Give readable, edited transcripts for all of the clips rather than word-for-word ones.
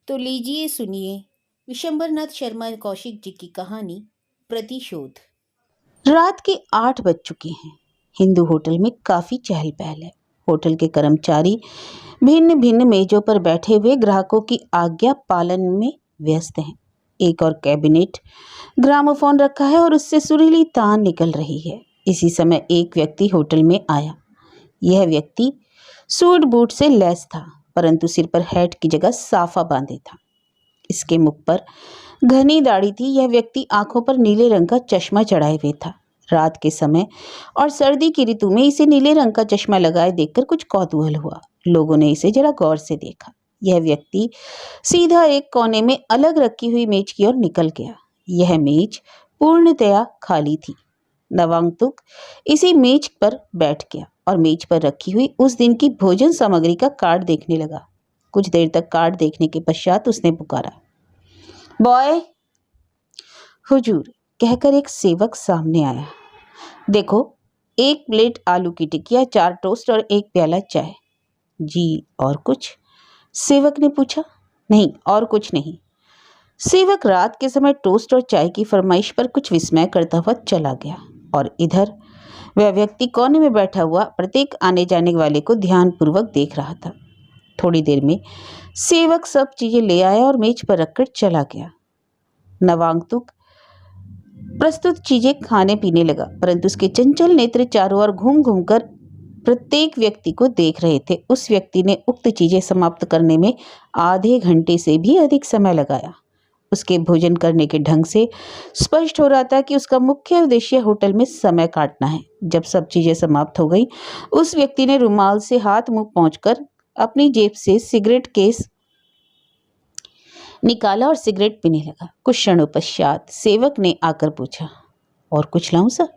तो लीजिए सुनिए विशंबरनाथ शर्मा कौशिक जी की कहानी प्रतिशोध। रात के 8 बज चुके हैं। हिंदू होटल में काफी चहल पहल है। होटल के कर्मचारी भिन्न भिन्न मेजों पर बैठे हुए ग्राहकों की आज्ञा पालन में व्यस्त हैं। एक और कैबिनेट ग्रामोफोन रखा है और उससे सुरीली तान निकल रही है। इसी समय एक व्यक्ति होटल में आया। यह व्यक्ति सूट बूट से लैस था, परंतु सिर पर हैट की जगह साफा बांधे था। इसके मुख पर घनी दाढ़ी थी। यह व्यक्ति आंखों पर नीले रंग का चश्मा चढ़ाए हुए था। रात के समय और सर्दी की ऋतु में इसे नीले रंग का चश्मा लगाए देखकर कुछ कौतूहल हुआ। लोगों ने इसे जरा गौर से देखा। यह व्यक्ति सीधा एक कोने में अलग रखी हुई मेज की ओर निकल गया। यह मेज पूर्णतया खाली थी। नवांगतुक इसी मेज पर बैठ गया और मेज पर रखी हुई उस दिन की भोजन सामग्री का कार्ड देखने लगा। कुछ देर तक कार्ड देखने के पश्चात उसने पुकारा, बॉय। हुजूर, कहकर एक सेवक सामने आया। देखो, 1 प्लेट आलू की टिकिया, 4 टोस्ट और 1 प्याला चाय। जी, और कुछ? सेवक ने पूछा। नहीं, और कुछ नहीं। सेवक रात के समय टोस्ट और चाय की फरमाइश पर कुछ विस्मय करता हुआ चला गया और इधर वह व्यक्ति कोने में बैठा हुआ प्रत्येक आने जाने वाले को ध्यानपूर्वक देख रहा था। थोड़ी देर में सेवक सब चीजें ले आया और मेज पर रखकर चला गया। नवांगतुक प्रस्तुत चीजें खाने पीने लगा, परंतु उसके चंचल नेत्र चारों ओर घूम घूम कर प्रत्येक व्यक्ति को देख रहे थे। उस व्यक्ति ने उक्त चीजें समाप्त करने में आधे घंटे से भी अधिक समय लगाया। उसके भोजन करने के ढंग से स्पष्ट हो रहा था कि उसका मुख्य उद्देश्य होटल में समय काटना है। जब सब चीजें समाप्त हो गई, उस व्यक्ति ने रुमाल से हाथ मुंह पोंछकर अपनी जेब से सिगरेट केस निकाला और सिगरेट पीने लगा। कुछ क्षणों पश्चात सेवक ने आकर पूछा, और कुछ लाऊं सर?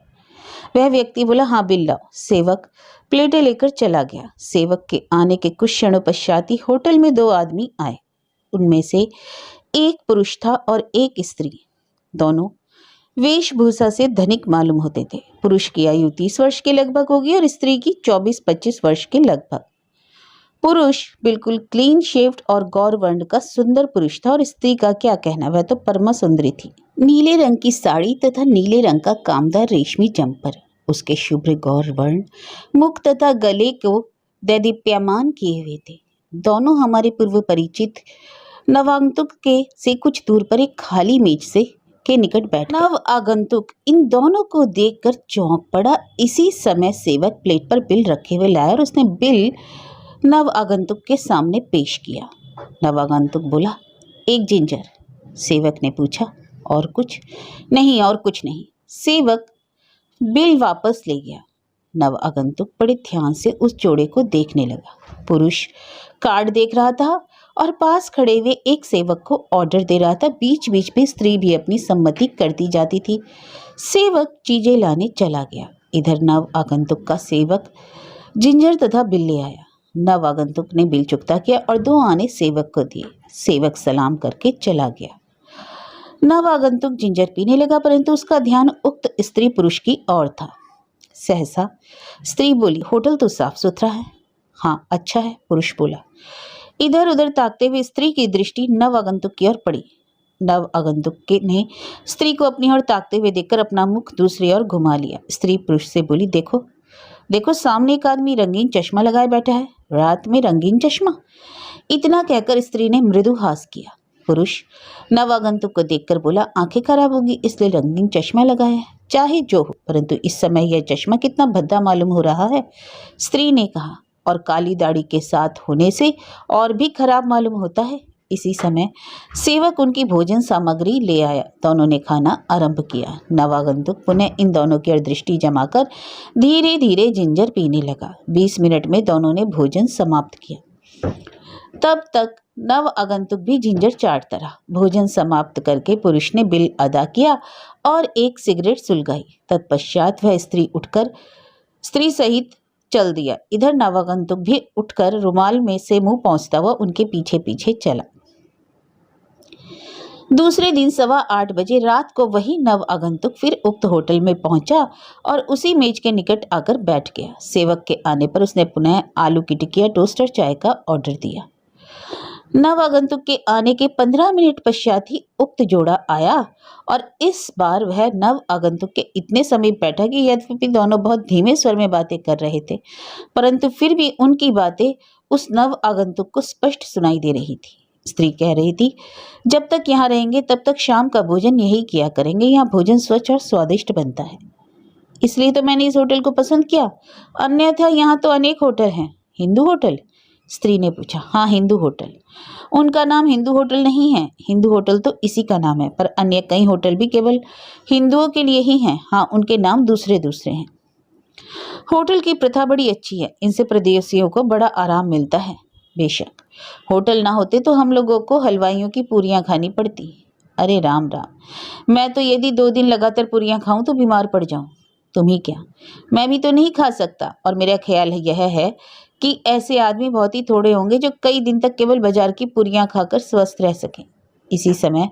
वह व्यक्ति बोला, हाँ बिल लाओ। सेवक प्लेटें लेकर चला गया। सेवक के आने के कुछ क्षणों पश्चात ही होटल में 2 आदमी आए। उनमें से एक पुरुष था और एक स्त्री। दोनों वेशभूषा से धनिक मालूम होते थे। पुरुष की आयु 30 वर्ष के लगभग होगी और स्त्री की 24-25 वर्ष के लगभग। पुरुष बिल्कुल क्लीन शेव्ड और गौर वर्ण का सुंदर पुरुष था और स्त्री का क्या कहना, वह तो परमा सुंदरी थी। नीले रंग की साड़ी तथा नीले रंग का कामदार रेशमी जम्पर। उसके शुभ्र गौर वर्ण मुख तथा गले को दैदीप्यमान किए हुए थे। दोनों हमारे पूर्व परिचित नवागंतुक के से कुछ दूर पर एक खाली मेज से के निकट बैठ। नव आगंतुक इन दोनों को देखकर चौंक पड़ा। इसी समय सेवक प्लेट पर बिल रखे हुए लाया और उसने बिल नव आगंतुक के सामने पेश किया। नव आगंतुक बोला, 1 जिंजर। सेवक ने पूछा, और कुछ? नहीं, और कुछ नहीं। सेवक बिल वापस ले गया। नव आगंतुक बड़े ध्यान से उस जोड़े को देखने लगा। पुरुष कार्ड देख रहा था और पास खड़े हुए एक सेवक को ऑर्डर दे रहा था। बीच बीच में स्त्री भी अपनी सम्मति करती जाती थी। सेवक चीजें लाने चला गया। इधर नव आगंतुक का सेवक जिंजर तथा बिल ले आया। नव आगंतुक ने बिल चुकता किया और 2 आने सेवक को दिए। सेवक सलाम करके चला गया। नव आगंतुक जिंजर पीने लगा, परंतु उसका ध्यान उक्त स्त्री पुरुष की ओर था। सहसा स्त्री बोली, होटल तो साफ सुथरा है। हाँ, अच्छा है, पुरुष बोला। इधर उधर ताकते हुए स्त्री की दृष्टि नव आगंतुक की ओर पड़ी। नव आगंतुक ने स्त्री को अपनी ओर ताकते हुए देखकर अपना मुख दूसरी ओर घुमा लिया। स्त्री पुरुष से बोली, देखो देखो, सामने एक आदमी रंगीन चश्मा लगाए बैठा है। रात में रंगीन चश्मा? इतना कहकर स्त्री ने मृदु हास किया। पुरुष नव आगंतुक को देखकर बोला, आंखें खराब होगी इसलिए रंगीन चश्मा लगाया है। चाहे जो हो, परंतु इस समय यह चश्मा कितना भद्दा मालूम हो रहा है। स्त्री ने कहा, और काली दाढ़ी के साथ होने से और भी खराब मालूम होता है। इसी समय सेवक उनकी भोजन सामग्री ले आया। दोनों ने खाना आरंभ किया। नवागंतुक पुनः इन दोनों की ओर दृष्टि जमाकर धीरे धीरे जिंजर पीने लगा। 20 मिनट में दोनों ने भोजन समाप्त किया। तब तक नव आगंतुक भी जिंजर चाटता रहा। भोजन समाप्त करके पुरुष ने बिल अदा किया और एक सिगरेट सुलगाई। तत्पश्चात वह स्त्री उठकर स्त्री सहित चल दिया। इधर नवागंतुक भी उठकर रुमाल में से मुंह पोंछता हुआ उनके पीछे पीछे चला। दूसरे दिन 8:15 बजे रात को वही नव आगंतुक फिर उक्त होटल में पहुंचा और उसी मेज के निकट आकर बैठ गया। सेवक के आने पर उसने पुनः आलू की टिकिया, टोस्ट और चाय का ऑर्डर दिया। नव आगंतुक के आने के 15 मिनट पश्चात ही उक्त जोड़ा आया और इस बार वह नव आगंतुक के इतने समीप बैठा कि यद्यपि दोनों बहुत धीमे स्वर में बातें कर रहे थे, परंतु फिर भी उनकी बातें उस नव आगंतुक को स्पष्ट सुनाई दे रही थी। स्त्री कह रही थी, जब तक यहाँ रहेंगे तब तक शाम का भोजन यही किया करेंगे। यहाँ भोजन स्वच्छ और स्वादिष्ट बनता है, इसलिए तो मैंने इस होटल को पसंद किया, अन्यथा यहाँ तो अनेक होटल हैं। हिंदू होटल? स्त्री ने पूछा। हाँ, हिंदू होटल। उनका नाम हिंदू होटल नहीं है, हिंदू होटल तो इसी का नाम है, पर अन्य कई होटल भी केवल हिंदुओं के लिए ही हैं। हाँ, उनके नाम दूसरे दूसरे हैं। होटल की प्रथा बड़ी अच्छी है, इनसे प्रदेशियों को बड़ा आराम मिलता है। बेशक होटल ना होते तो हम लोगों को हलवाइयों की पूरियां खानी पड़ती। अरे राम राम, मैं तो यदि 2 दिन लगातार पूरियां खाऊं तो बीमार पड़ जाऊं। तुम ही क्या, मैं भी तो नहीं खा सकता। और मेरा ख्याल यह है कि ऐसे आदमी बहुत ही थोड़े होंगे जो कई दिन तक केवल बाजार की पूरियां खाकर स्वस्थ रह सकें। इसी समय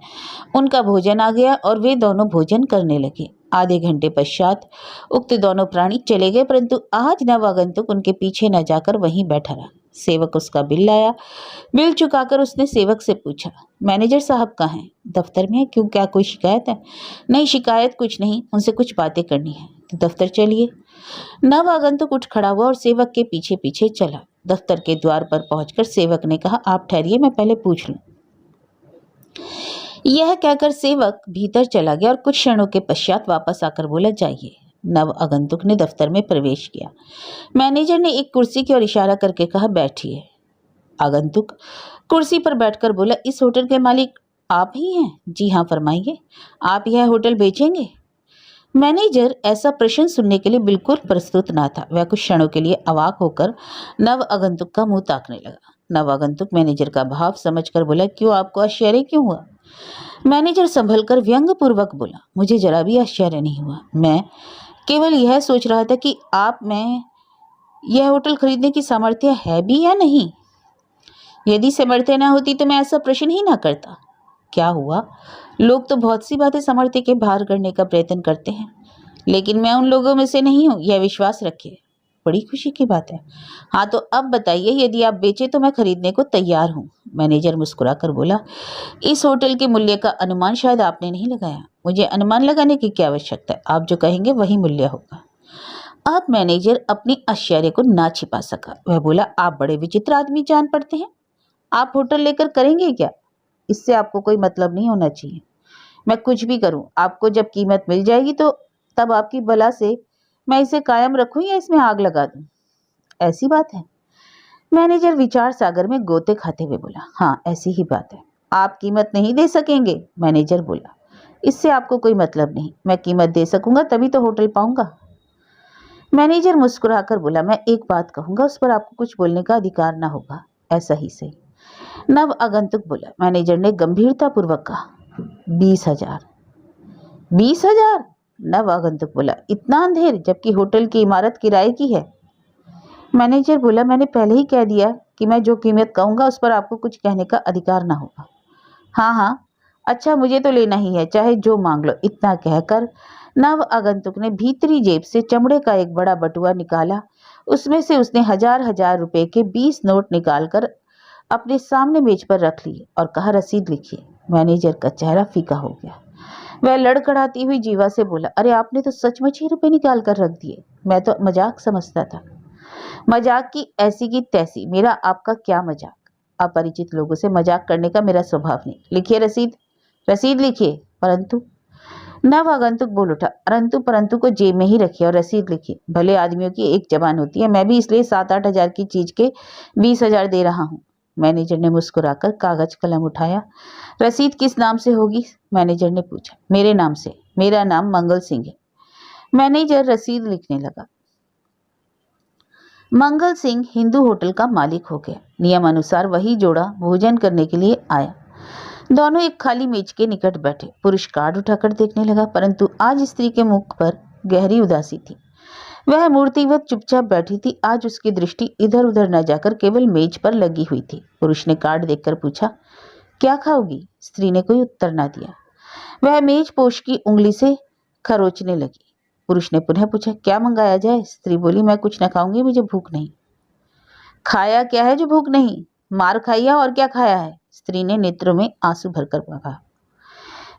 उनका भोजन आ गया और वे दोनों भोजन करने लगे। आधे घंटे पश्चात उक्त दोनों प्राणी चले गए, परंतु आज नवागंतुक उनके पीछे न जाकर वहीं बैठा रहा। सेवक उसका बिल लाया। बिल चुकाकर उसने सेवक से पूछा, मैनेजर साहब कहाँ हैं? दफ्तर में है। क्यों, क्या कोई शिकायत है? नहीं, शिकायत कुछ नहीं, उनसे कुछ बातें करनी है। तो दफ्तर चलिए। नव आगंतुक उठ खड़ा हुआ और सेवक के पीछे पीछे चला। दफ्तर के द्वार पर पहुंचकर सेवक ने कहा, आप ठहरिए, मैं पहले पूछ लूं। यह कहकर सेवक भीतर चला गया और कुछ क्षणों के पश्चात वापस आकर बोला, जाइए। नव आगंतुक ने दफ्तर में प्रवेश किया। मैनेजर ने एक कुर्सी की ओर इशारा करके कहा, बैठिए। आगंतुक कुर्सी पर बैठकर बोला, इस होटल के मालिक आप ही हैं? जी हाँ, फरमाइए। आप यह होटल बेचेंगे? मैनेजर ऐसा प्रश्न सुनने के लिए बिल्कुल प्रस्तुत ना था। वह कुछ क्षणों के लिए अवाक होकर नव आगंतुक का मुंह ताकने लगा। नव आगंतुक मैनेजर का भाव समझकर बोला, क्यों, आपको आश्चर्य क्यों हुआ? मैनेजर संभलकर व्यंग पूर्वक बोला, मुझे जरा भी आश्चर्य नहीं हुआ। मैं केवल यह सोच रहा था कि आप में यह होटल खरीदने की सामर्थ्य है भी या नहीं। यदि सामर्थ्य न होती तो मैं ऐसा प्रश्न ही ना करता। क्या हुआ, लोग तो बहुत सी बातें सामर्थ्य के बाहर करने का प्रयत्न करते हैं, लेकिन मैं उन लोगों में से नहीं हूँ, यह विश्वास रखिए। बड़ी खुशी की बात है। हाँ, तो अब बताइए, यदि आप बेचे तो मैं खरीदने को तैयार हूँ। मैनेजर मुस्कुराकर बोला, इस होटल के मूल्य का अनुमान शायद आपने नहीं लगाया। मुझे अनुमान लगाने की क्या आवश्यकता है, आप जो कहेंगे वही मूल्य होगा। अब मैनेजर अपनी आश्चर्य को ना छिपा सका। वह बोला, आप बड़े विचित्र आदमी जान पड़ते हैं। आप होटल लेकर करेंगे क्या? इससे आपको कोई मतलब नहीं होना चाहिए। मैं कुछ भी करूं, आपको जब कीमत मिल जाएगी तो तब आपकी बला से मैं इसे कायम रखूं या इसमें आग लगा दूं? ऐसी बात है। मैनेजर विचार सागर में गोते खाते हुए बोला, हाँ, ऐसी ही बात है। आप कीमत नहीं दे सकेंगे? मैनेजर बोला, इससे आपको कोई मतलब नहीं। मैं कीमत दे सकूंगा तभी तो होटल पाऊंगा। मैनेजर मुस्कुराकर बोला, मैं एक बात कहूंगा, उस पर आपको कुछ बोलने का अधिकार ना होगा। ऐसा ही सही। नव आगंतुक बोला। मैनेजर ने गंभीरता पूर्वक कहा, 20,000। 20,000? नव आगंतुक बोला, इतना अंधेर, जबकि होटल की इमारत किराए की है। मैनेजर बोला, मैंने पहले ही कह दिया कि मैं जो कीमत कहूंगा उस पर आपको कुछ कहने का अधिकार ना होगा। हाँ हाँ, अच्छा, मुझे तो लेना ही है, चाहे जो मांग लो। इतना कहकर नव आगंतुक ने भीतरी जेब से चमड़े का एक बड़ा बटुआ निकाला। उसमें से उसने 1,000 रुपए के 20 नोट निकालकर अपने सामने मेज पर रख लिए और कहा, रसीद लिखिए। मैनेजर का चेहरा फीका हो गया। वह लड़खड़ाती हुई जीवा से बोला, अरे आपने तो सचमुच ही रुपए निकाल कर रख दिए। मैं तो मजाक समझता था। मजाक की ऐसी की तैसी, मेरा आपका क्या मजाक। अपरिचित लोगों से मजाक करने का मेरा स्वभाव नहीं। लिखिए रसीद। रसीद लिखिए। परंतु नव आगंतुक बोल उठा, परंतु परंतु को जेब में ही रखिए और रसीद लिखिए। भले आदमियों की एक जबान होती है, मैं भी इसलिए 7-8 हजार की चीज के 20,000 दे रहा हूँ। मैनेजर ने मुस्कुराकर कागज कलम उठाया। रसीद किस नाम से होगी? मैनेजर ने पूछा। मेरे नाम से। मेरा नाम मंगल सिंह है। मैनेजर रसीद लिखने लगा। मंगल सिंह हिंदू होटल का मालिक हो गया। नियम अनुसार वही जोड़ा भोजन करने के लिए आया। दोनों एक खाली मेज के निकट बैठे। पुरुष कार्ड उठाकर देखने लगा, परंतु आज स्त्री के मुख पर गहरी उदासी थी। वह मूर्तिवत चुपचाप बैठी थी। आज उसकी दृष्टि इधर उधर न जाकर केवल मेज पर लगी हुई थी। पुरुष ने कार्ड देखकर पूछा, क्या खाओगी? स्त्री ने कोई उत्तर ना दिया। वह मेज पोश की उंगली से खरोचने लगी। पुरुष ने पुनः पूछा, क्या मंगाया जाए? स्त्री बोली, मैं कुछ न खाऊंगी, मुझे भूख नहीं। खाया क्या है जो भूख नहीं? मार खाई है और क्या खाया है? स्त्री ने नेत्रों में आंसू भरकर कहा।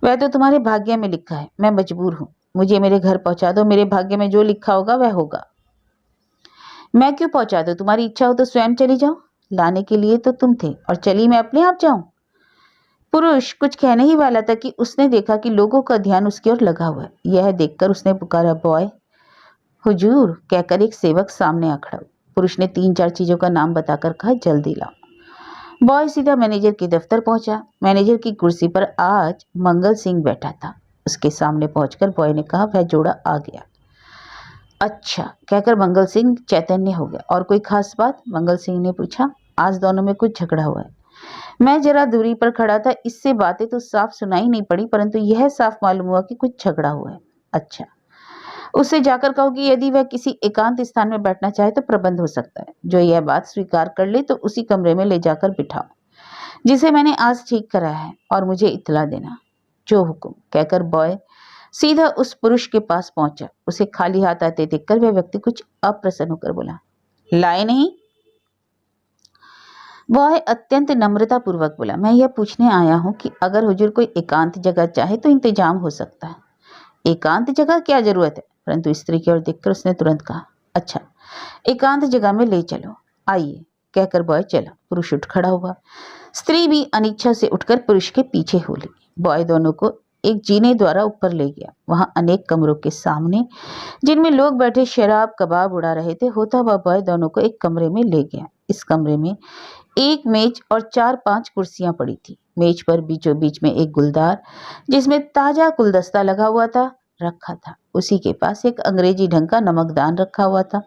वह तो तुम्हारे भाग्य में लिखा है, मैं मजबूर हूँ। मुझे मेरे घर पहुंचा दो, मेरे भाग्य में जो लिखा होगा वह होगा। मैं क्यों पहुंचा दूं? तुम्हारी इच्छा हो तो स्वयं चली जाओ। लाने के लिए तो तुम थे, और चली मैं अपने आप जाऊं? पुरुष कुछ कहने ही वाला था कि उसने देखा कि लोगों का ध्यान उसकी ओर लगा हुआ है। यह देखकर उसने पुकारा, बॉय। हुजूर कहकर एक सेवक सामने आ खड़ा हुआ। पुरुष ने 3-4 चीजों का नाम बताकर कहा, जल्दी लाओ। बॉय सीधा मैनेजर के दफ्तर पहुंचा। मैनेजर की कुर्सी पर आज मंगल सिंह बैठा था। उसके सामने पहुंचकर बॉय ने कहा, वह जोड़ा आ गया। अच्छा कहकर मंगल सिंह चैतन्य हो गया। और कोई खास बात? मंगल सिंह ने पूछा। आज दोनों में कुछ झगड़ा हुआ है। मैं जरा दूरी पर खड़ा था, इससे बातें तो साफ सुनाई नहीं पड़ी, परंतु यह साफ मालूम हुआ कि कुछ झगड़ा हुआ है। अच्छा, उससे जाकर कहो कि यदि वह किसी एकांत स्थान में बैठना चाहे तो प्रबंध हो सकता है। जो यह बात स्वीकार कर ले तो उसी कमरे में ले जाकर बिठाओ जिसे मैंने आज ठीक कराया है, और मुझे इत्तला देना। जो हुक्म। कहकर बॉय सीधा उस पुरुष के पास पहुंचा। उसे खाली हाथ आते देखकर वह व्यक्ति कुछ अप्रसन्न होकर बोला, लाए नहीं? बॉय अत्यंत नम्रता पूर्वक बोला, मैं यह पूछने आया हूं कि अगर हुजूर कोई एकांत जगह चाहे तो इंतजाम हो सकता है। एकांत जगह क्या जरूरत है? परंतु स्त्री की ओर देखकर उसने तुरंत कहा, अच्छा एकांत जगह में ले चलो, आइए। कहकर बॉय चला। पुरुष उठ खड़ा हुआ। स्त्री भी अनिच्छा से उठकर पुरुष के पीछे हो ली। बॉय दोनों को एक जीने द्वारा ऊपर ले गया। वहां अनेक कमरों के सामने, जिनमें लोग बैठे शराब कबाब उड़ा रहे थे, होता हुआ बॉय दोनों को एक कमरे में ले गया। इस कमरे में एक मेज और 4-5 कुर्सियां पड़ी थी। मेज पर बीचों बीच में एक गुलदार, जिसमें ताजा गुलदस्ता लगा हुआ था, रखा था। उसी के पास एक अंग्रेजी ढंग का नमकदान रखा हुआ था।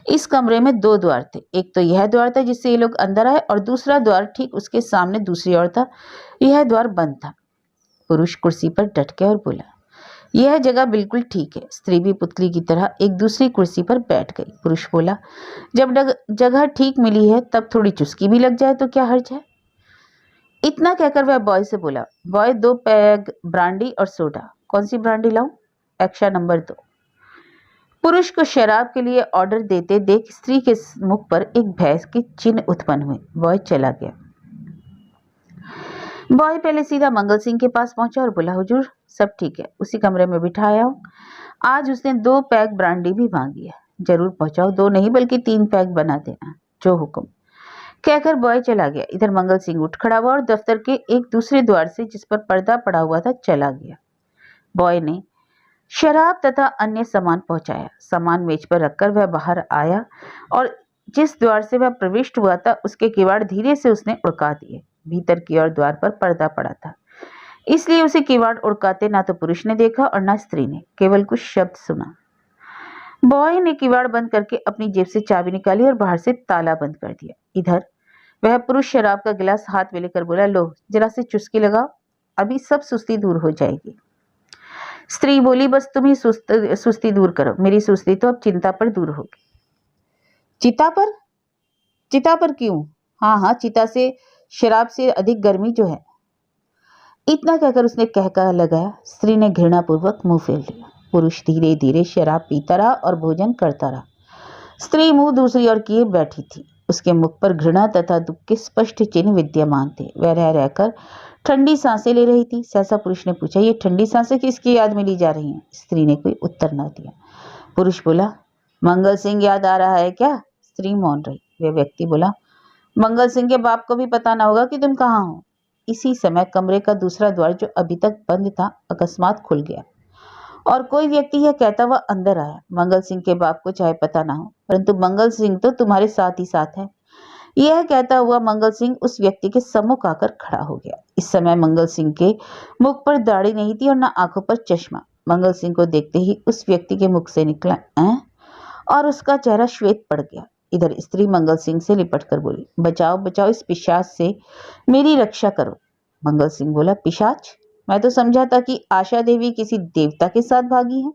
इस कमरे में 2 द्वार थे। एक तो यह द्वार था जिससे ये लोग अंदर आए, और दूसरा द्वार ठीक उसके सामने दूसरी ओर था। यह द्वार बंद था। पुरुष कुर्सी पर डट गया और बोला, यह जगह बिल्कुल ठीक है। स्त्री भी पुतली की तरह एक दूसरी कुर्सी पर बैठ गई। पुरुष बोला, जब जगह ठीक मिली है तब थोड़ी चुस्की भी लग जाए तो क्या हर्ज है? इतना कहकर वह बॉय से बोला, बॉय 2 पैग ब्रांडी और सोडा। कौन सी ब्रांडी लाऊं? Extra number 2। पुरुष को शराब के लिए ऑर्डर देते देख स्त्री के मुख पर एक भय के चिन्ह उत्पन्न हुए। बॉय चला गया। बॉय पहले सीधा मंगल सिंह के पास पहुंचा और बोला, हुजूर सब ठीक है, उसी कमरे में बिठाया हूं। आज उसने 2 पैक ब्रांडी भी मांगी है। जरूर पहुंचाओ, 2 नहीं बल्कि 3 पैक बना देना। जो हुक्म। कहकर बॉय चला गया। इधर मंगल सिंह उठ खड़ा हुआ और दफ्तर के एक दूसरे द्वार से, जिस पर पर्दा पड़ा हुआ था, चला गया। बॉय ने शराब तथा अन्य सामान पहुंचाया। सामान मेज पर रखकर वह बाहर आया और जिस द्वार से वह प्रविष्ट हुआ था उसके किवाड़ धीरे से उसने उड़का दिए। भीतर की ओर द्वार पर पर्दा पड़ा था, इसलिए उसे किवाड़ उड़काते ना तो पुरुष ने देखा और ना स्त्री ने, केवल कुछ शब्द सुना। बॉय ने किवाड़ बंद करके अपनी जेब से चाबी निकाली और बाहर से ताला बंद कर दिया। इधर वह पुरुष शराब का गिलास हाथ में लेकर बोला, लो जरा से चुस्की लगाओ, अभी सब सुस्ती दूर हो जाएगी। स्त्री बोली, बस तुम ही सुस्ती दूर करो, मेरी सुस्ती तो अब चिंता पर दूर होगी। चिता पर? चिता पर क्यों? हाँ हाँ, चिता से शराब से अधिक गर्मी जो है। इतना कहकर उसने कहका लगाया। स्त्री ने घृणापूर्वक मुंह फेर लिया। पुरुष धीरे धीरे शराब पीता रहा और भोजन करता रहा। स्त्री मुंह दूसरी ओर किए बैठी थी। उसके मुख पर घृणा तथा दुख के स्पष्ट चिन्ह विद्यमान थे। वह रह रहकर ठंडी सांसें ले रही थी। सहसा पुरुष ने पूछा, ये ठंडी सांसें किसकी याद में ली जा रही हैं? स्त्री ने कोई उत्तर न दिया। पुरुष बोला, मंगल सिंह याद आ रहा है क्या? स्त्री मौन रही। वह व्यक्ति बोला, मंगल सिंह के बाप को भी पता ना होगा कि तुम कहाँ हो। इसी समय कमरे का दूसरा द्वार, जो अभी तक बंद था, अकस्मात खुल गया और कोई व्यक्ति यह कहता हुआ अंदर आया, मंगल सिंह के बाप को चाहे पता ना हो, परंतु मंगल सिंह तो तुम्हारे साथ ही साथ है। यह कहता हुआ मंगल सिंह उस व्यक्ति के सम्मुख आकर खड़ा हो गया। इस समय मंगल सिंह के मुख पर दाढ़ी नहीं थी और न आंखों पर चश्मा। मंगल सिंह को देखते ही उस व्यक्ति के मुख से निकला और उसका चेहरा श्वेत पड़ गया। इधर स्त्री मंगल सिंह से लिपट कर बोली, बचाओ बचाओ, इस पिशाच से मेरी रक्षा करो। मंगल सिंह बोला, पिशाच? मैं तो समझा था कि आशा देवी किसी देवता के साथ भागी है।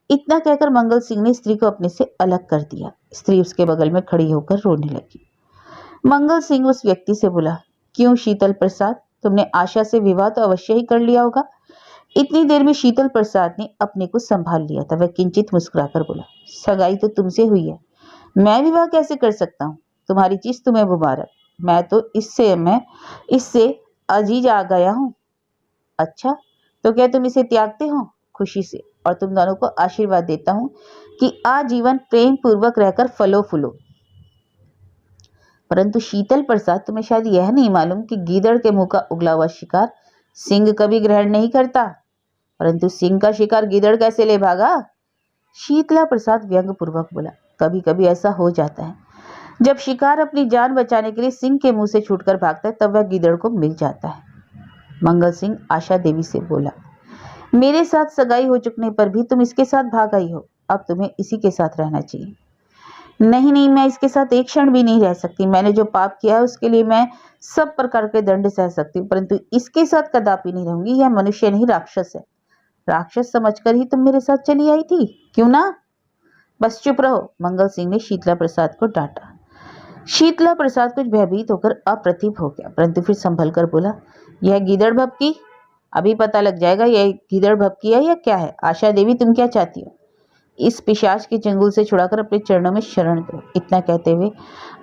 इतना कहकर मंगल सिंह ने स्त्री को अपने से अलग कर दिया। स्त्री उसके बगल में खड़ी होकर रोने लगी। मंगल सिंह उस व्यक्ति से बोला, क्यों शीतल प्रसाद, तुमने आशा से विवाह तो अवश्य ही कर लिया होगा। इतनी देर में शीतल प्रसाद ने अपने को संभाल लिया था। वह किंचित मुस्कुराकर बोला, सगाई तो तुमसे हुई है, मैं विवाह कैसे कर सकता हूँ? तुम्हारी चीज तुम्हें मुबारक। मैं इससे अजीज आ गया हूँ। अच्छा, तो क्या तुम इसे त्यागते हो? खुशी से। और तुम दोनों को आशीर्वाद देता हूँ कि आजीवन प्रेम पूर्वक रहकर फलो फूलो। परंतु शीतल प्रसाद, तुम्हें शायद यह नहीं मालूम कि गीदड़ के मुंह का उगला हुआ शिकार सिंह कभी ग्रहण नहीं करता। परंतु सिंह का शिकार गीदड़ कैसे ले भागा? शीतला प्रसाद व्यंग पूर्वक बोला। कभी कभी ऐसा हो जाता है, जब शिकार अपनी जान बचाने के लिए सिंह के मुंह से छूटकर भागता है, तब वह गीदड़ को मिल जाता है। मंगल सिंह आशा देवी से बोला, मेरे साथ सगाई हो चुकने पर भी तुम इसके साथ भाग आई हो। अब तुम्हें इसी के साथ रहना चाहिए। नहीं नहीं, मैं इसके साथ एक क्षण भी नहीं रह सकती। मैंने जो पाप किया है उसके लिए मैं सब प्रकार के दंड सह सकती हूँ, परंतु इसके साथ कदापि नहीं रहूंगी। यह मनुष्य नहीं, राक्षस है। राक्षस समझकर ही तुम मेरे साथ चली आई थी, क्यों ना? बस चुप रहो, मंगल सिंह ने शीतला प्रसाद को डांटा। शीतला प्रसाद कुछ भयभीत होकर अप्रतिभ हो गया, परंतु फिर संभल कर बोला, यह गीदड़ भपकी? अभी पता लग जाएगा यह गीदड़ भपकी है या क्या है। आशा देवी, तुम क्या चाहती हो? इस पिशाच के चंगुल से छुड़ाकर अपने चरणों में शरण दो। इतना कहते हुए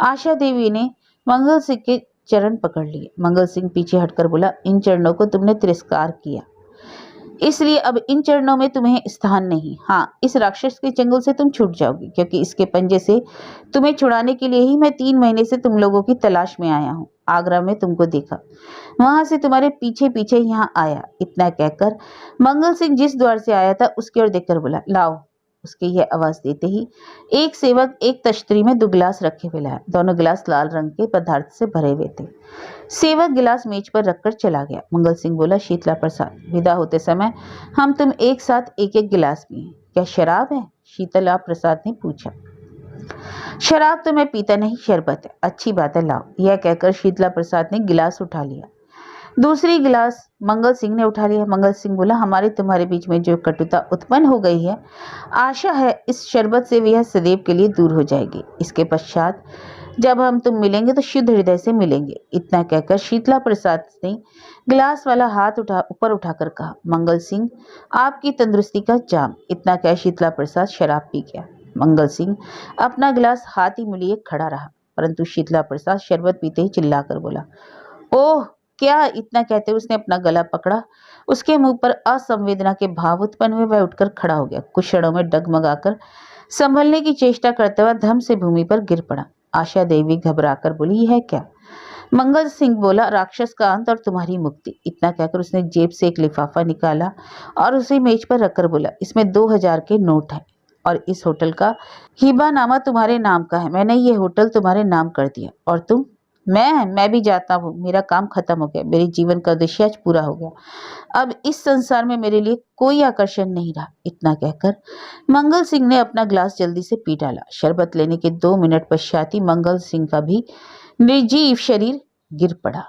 आशा देवी ने मंगल सिंह के चरण पकड़ लिए। मंगल सिंह पीछे हटकर बोला, इन चरणों को तुमने तिरस्कार किया, इसलिए अब इन चरणों में तुम्हें स्थान नहीं। हाँ, इस राक्षस के चंगुल से तुम छूट जाओगी, क्योंकि इसके पंजे से तुम्हें छुड़ाने के लिए ही मैं 3 महीने से तुम लोगों की तलाश में आया हूँ। आगरा में तुमको देखा, वहां से तुम्हारे पीछे पीछे यहाँ आया। इतना कहकर मंगल सिंह जिस द्वार से आया था उसकी ओर देखकर बोला, लाओ। उसके यह आवाज देते ही एक सेवक एक तश्तरी में 2 गिलास रखे हुए लाया। दोनों गिलास लाल रंग के पदार्थ से भरे हुए थे। सेवक गिलास मेज पर रखकर चला गया। मंगल सिंह बोला, शीतला प्रसाद, विदा होते समय हम तुम एक साथ एक एक गिलास पिए। क्या शराब है? शीतला प्रसाद ने पूछा। शराब तो मैं पीता नहीं, शरबत है। अच्छी बात है, लाओ। यह कहकर शीतला प्रसाद ने गिलास उठा लिया। दूसरी गिलास मंगल सिंह ने उठा लिया। मंगल सिंह बोला, हमारे तुम्हारे बीच में जो कटुता उत्पन्न हो गई है, आशा है इस शरबत से यह सदैव के लिए दूर हो जाएगी। इसके पश्चात जब हम तुम मिलेंगे तो शुद्ध हृदय से मिलेंगे। इतना कहकर शीतला प्रसाद ने गिलास वाला हाथ ऊपर उठाकर कहा, मंगल सिंह, आपकी तंदुरुस्ती का जाम। इतना कह शीतला प्रसाद शराब पी गया। मंगल सिंह अपना गिलास हाथ ही में लिए खड़ा रहा, परंतु शीतला प्रसाद शरबत पीते ही चिल्लाकर बोला, ओह क्या! इतना कहते हुए उसने अपना गला पकड़ा। उसके मुंह पर असंवेदना के भाव उत्पन्न हुए। वह उठकर खड़ा हो गया। कुछ क्षणों में डगमगाकर संभलने की चेष्टा करते हुए धम से भूमि पर गिर पड़ा। आशा देवी घबराकर बोली, यह है क्या? मंगल सिंह बोला, राक्षस का अंत और तुम्हारी मुक्ति। इतना कहकर उसने जेब से एक लिफाफा निकाला और उसे मेज पर रखकर बोला, इसमें 2000 के नोट हैं और इस होटल का हिबानामा तुम्हारे नाम का है। मैंने ये होटल तुम्हारे नाम कर दिया। और तुम? मैं भी जाता हूँ। मेरा काम खत्म हो गया। मेरे जीवन का उद्देश्य आज पूरा हो गया। अब इस संसार में मेरे लिए कोई आकर्षण नहीं रहा। इतना कहकर मंगल सिंह ने अपना ग्लास जल्दी से पी डाला। शरबत लेने के 2 मिनट पश्चात ही मंगल सिंह का भी निर्जीव शरीर गिर पड़ा।